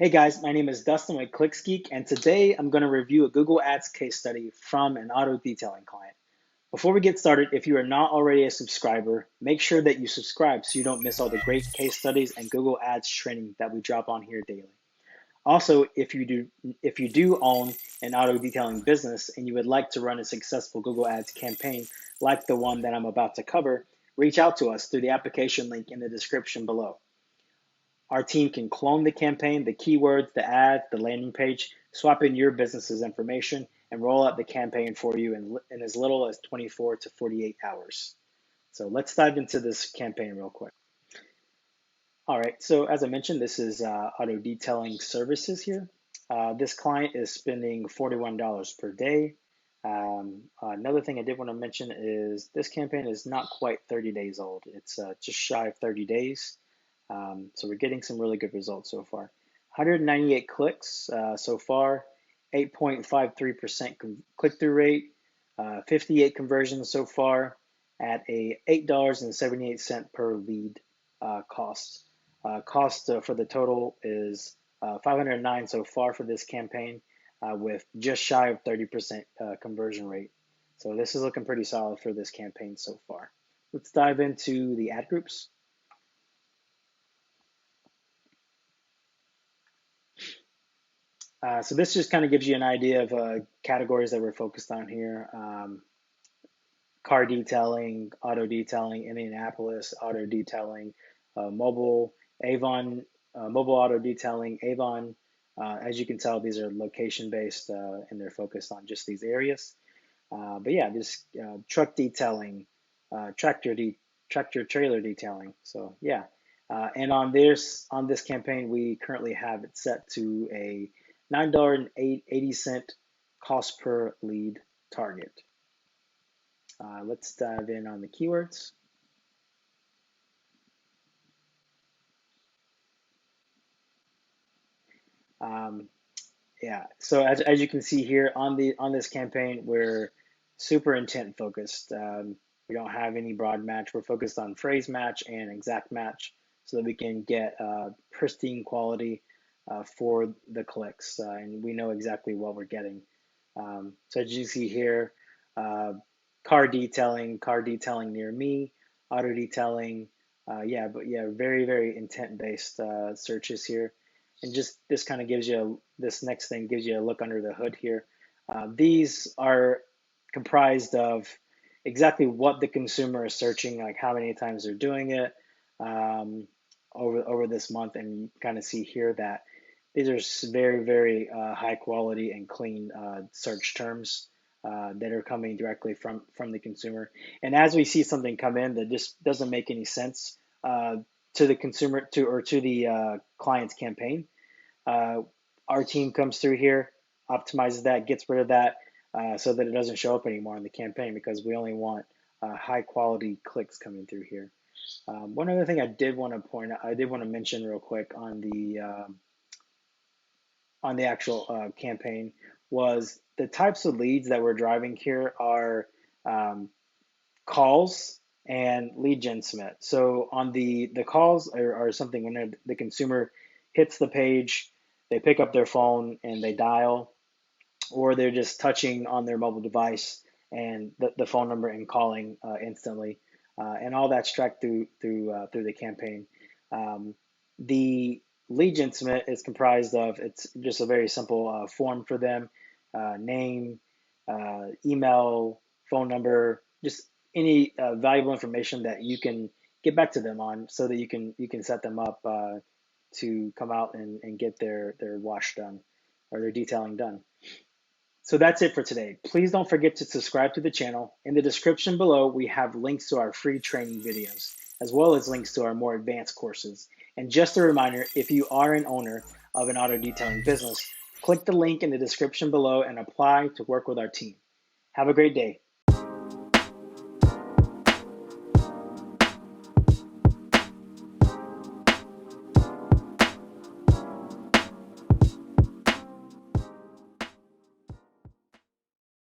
Hey guys, my name is Dustin with ClicksGeek, and today I'm going to review a Google Ads case study from an auto detailing client. Before we get started, if you are not already a subscriber, make sure that you subscribe so you don't miss all the great case studies and Google Ads training that we drop on here daily. Also, if you do own an auto detailing business and you would like to run a successful Google Ads campaign like the one that I'm about to cover, reach out to us through the application link in the description below. Our team can clone the campaign, the keywords, the ad, the landing page, swap in your business's information, and roll out the campaign for you in as little as 24 to 48 hours. So let's dive into this campaign real quick. All right, so as I mentioned, this is auto detailing services here. This client is spending $41 per day. Another thing I did want to mention is this campaign is not quite 30 days old. It's just shy of 30 days. So we're getting some really good results so far. 198 clicks so far, 8.53% click-through rate, 58 conversions so far at a $8.78 per lead cost. Cost for the total is 509 so far for this campaign with just shy of 30% conversion rate. So this is looking pretty solid for this campaign so far. Let's dive into the ad groups. So this just kind of gives you an idea of categories that we're focused on here. Car detailing, auto detailing, Indianapolis, auto detailing, mobile, Avon, mobile auto detailing, Avon. As you can tell, these are location based and they're focused on just these areas. But yeah, just truck detailing, tractor trailer detailing. So yeah, and on this campaign, we currently have it set to a $9.80 cost per lead target. Let's dive in on the keywords. Um, yeah, so as you can see here on this campaign, we're super intent focused. We don't have any broad match. We're focused on phrase match and exact match so that we can get pristine quality for the clicks, and we know exactly what we're getting. So as you see here, uh, car detailing near me, auto detailing, yeah, but yeah, very, very intent based searches here. And just this kind of gives you this next thing gives you a look under the hood here. These are comprised of exactly what the consumer is searching, like how many times they're doing it um, over this month, and you kind of see here that these are very, very high quality and clean search terms that are coming directly from the consumer. And as we see something come in that just doesn't make any sense to the consumer to the client's campaign, uh, our team comes through here, optimizes that, gets rid of that, so that it doesn't show up anymore in the campaign because we only want high quality clicks coming through here. One other thing I did want to mention real quick on the actual campaign was the types of leads that we're driving here are um, calls and lead gen submit. So on the calls are something when the consumer hits the page, they pick up their phone and they dial, or they're just touching on their mobile device and the phone number and calling instantly, and all that's tracked through the campaign. The lead gen submit is comprised of it's just a very simple form for them, name, email, phone number, just any valuable information that you can get back to them on, so that you can set them up to come out and get their wash done or their detailing done. So that's it for today. Please don't forget to subscribe to the channel. In the description below, we have links to our free training videos, as well as links to our more advanced courses. And just a reminder, if you are an owner of an auto detailing business, click the link in the description below and apply to work with our team. Have a great day.